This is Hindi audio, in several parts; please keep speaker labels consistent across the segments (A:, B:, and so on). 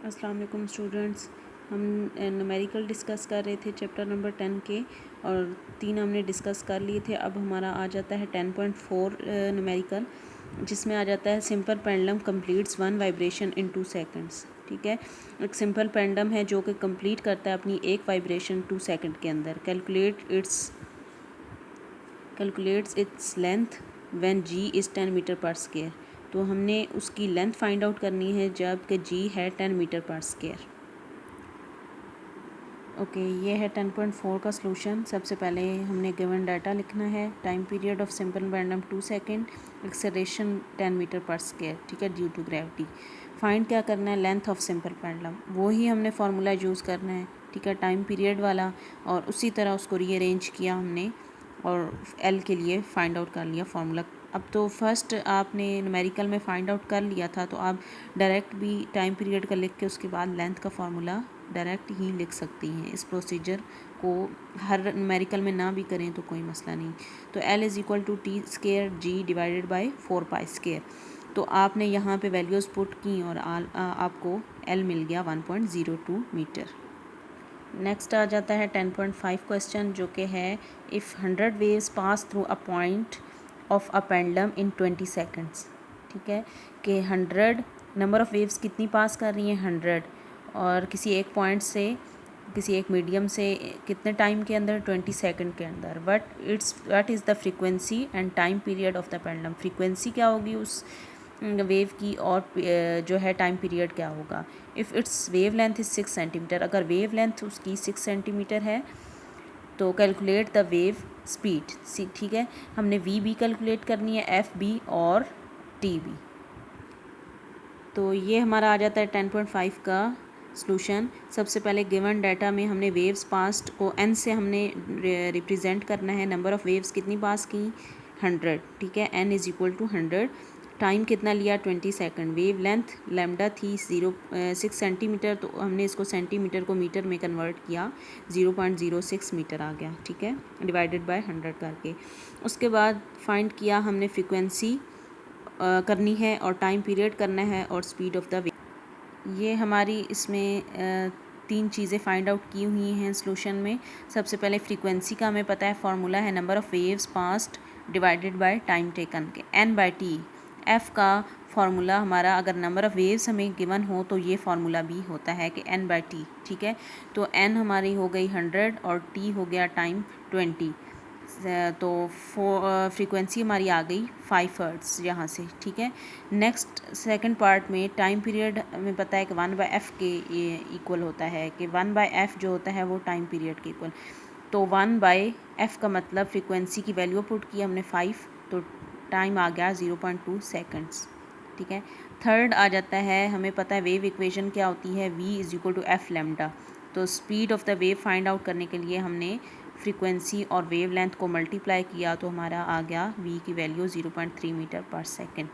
A: अस्सलाम वालेकुम स्टूडेंट्स। हम न्यूमेरिकल डिस्कस कर रहे थे चैप्टर नंबर 10 के, और 3 हमने डिस्कस कर लिए थे। अब हमारा आ जाता है 10.4 न्यूमेरिकल, जिसमें आ जाता है simple pendulum completes 1 vibration in 2 seconds. ठीक है, एक सिंपल पेंडुलम है जो कि कंप्लीट करता है अपनी एक वाइब्रेशन 2 सेकंड के अंदर। Calculates its length when g is 10 metre per square. तो हमने उसकी लेंथ फाइंड आउट करनी है जब कि जी है 10 मीटर पर स्क्वायर। ओके, ये है 10.4 का सॉल्यूशन। सबसे पहले हमने गिवन डाटा लिखना है। Time period of simple pendulum 2 second, acceleration 10 metre per square. ठीक है, ड्यू टू ग्रेविटी। फाइंड क्या करना है? Length of simple pendulum. वो ही हमने फार्मूला यूज़ करना है। ठीक है, टाइम पीरियड वाला, और उसी तरह उसको रीअरेंज किया हमने और एल के लिए फाइंड आउट कर लिया फार्मूला। अब तो फर्स्ट आपने न्यूमेरिकल में फाइंड आउट कर लिया था, तो आप डायरेक्ट भी टाइम पीरियड का लिख के उसके बाद लेंथ का फार्मूला डायरेक्ट ही लिख सकती हैं। इस प्रोसीजर को हर न्यूमेरिकल में ना भी करें तो कोई मसला नहीं। तो L is equal to T square g divided by 4 pi square. तो आपने यहाँ पे वैल्यूज़ पुट की और आपको L मिल गया 1.02 मीटर। नेक्स्ट आ जाता है 10.5 क्वेश्चन, जो कि है if 100 waves pass through a point of a pendulum in 20 seconds. ठीक है, कि 100 नंबर ऑफ़ वेव्स कितनी पास कर रही हैं? 100, और किसी एक पॉइंट से, किसी एक मीडियम से कितने टाइम के अंदर? 20 सेकंड के अंदर। What is the frequency and time period of the pendulum. Frequency क्या होगी उस वेव की, और जो है टाइम पीरियड क्या होगा। If it's wave length is 6 centimetre, अगर वेव लेंथ उसकी 6 सेंटीमीटर है तो कैलकुलेट द वेव स्पीड। ठीक है, हमने वी भी कैलकुलेट करनी है, एफ बी और टी बी। तो ये हमारा आ जाता है 10.5 का सॉल्यूशन। सबसे पहले गिवन डाटा में हमने वेव्स पास्ट को एन से हमने रिप्रेजेंट करना है। नंबर ऑफ़ वेव्स कितनी पास की? 100। ठीक है, N is equal to 100। Time कितना लिया? 20 सेकंड। वेव लेंथ लैम्डा थी 6 सेंटीमीटर, तो हमने इसको सेंटीमीटर को मीटर में कन्वर्ट किया, 0.06 मीटर आ गया। ठीक है, डिवाइडेड बाय 100 करके। उसके बाद फाइंड किया हमने फ्रीक्वेंसी करनी है, और टाइम पीरियड करना है, और स्पीड ऑफ द वेव। ये हमारी इसमें 3 चीज़ें फाइंड आउट की हुई हैं सॉल्यूशन में। सबसे पहले फ्रीक्वेंसी का हमें पता है, फार्मूला है number of waves past divided by time taken के, एन बाई टी। एफ़ का फार्मूला हमारा, अगर नंबर ऑफ़ वेव्स हमें गिवन हो तो ये फार्मूला भी होता है कि एन बाई टी। ठीक है, तो एन हमारी हो गई 100 और टी हो गया टाइम 20। तो फ्रीक्वेंसी हमारी आ गई 5 हर्ट्ज़ यहाँ से। ठीक है, नेक्स्ट सेकंड पार्ट में टाइम पीरियड हमें पता है कि 1/f के इक्वल होता है, कि 1/f जो होता है वो टाइम पीरियड के इक्वल। तो 1/f का मतलब फ्रीक्वेंसी की वैल्यू पुट की हमने 5, तो टाइम आ गया 0.2 सेकंड्स। ठीक है, थर्ड आ जाता है, हमें पता है वेव इक्वेशन क्या होती है, v is equal to F lambda. तो speed of the wave find out करने के लिए हमने फ्रीक्वेंसी और वेव लेंथ को मल्टीप्लाई किया, तो हमारा आ गया v की value 0.3 metre per second.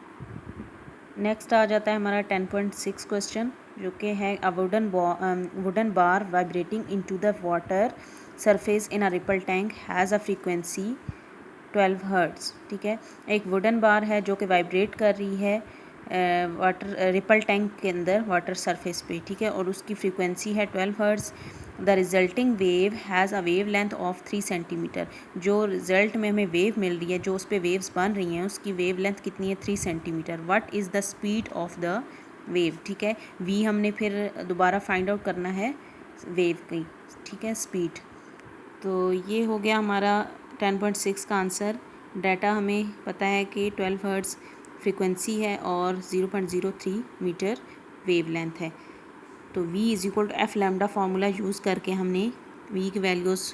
A: Next आ जाता है हमारा 10.6 क्वेश्चन, जो कि है a wooden bar vibrating into the water surface in a ripple tank has a frequency 12 hertz. ठीक है, एक वुडन बार है जो कि वाइब्रेट कर रही है वाटर रिपल टैंक के अंदर, वाटर सरफेस पे। ठीक है, और उसकी फ्रीक्वेंसी है 12 hertz. The resulting wave has a wave length of 3 centimetre. जो रिज़ल्ट में हमें वेव मिल रही है, जो उस पर वेव्स बन रही हैं, उसकी वेव लेंथ कितनी है? 3 centimetre. What is the speed of the wave. ठीक है, वी हमने फिर दोबारा फाइंड आउट करना है वेव की। ठीक है, स्पीड। तो ये हो गया हमारा 10.6 का आंसर। डाटा हमें पता है कि 12 हर्ट्ज़ फ्रीक्वेंसी है और 0.03 मीटर वेव लेंथ है। तो v is equal to F lambda formula use करके हमने v की वैल्यूज़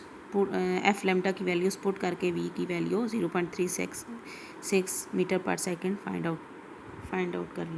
A: एफ लैम्डा की वैल्यूज़ पुट करके v की value 0.366 metre per second find out कर ली।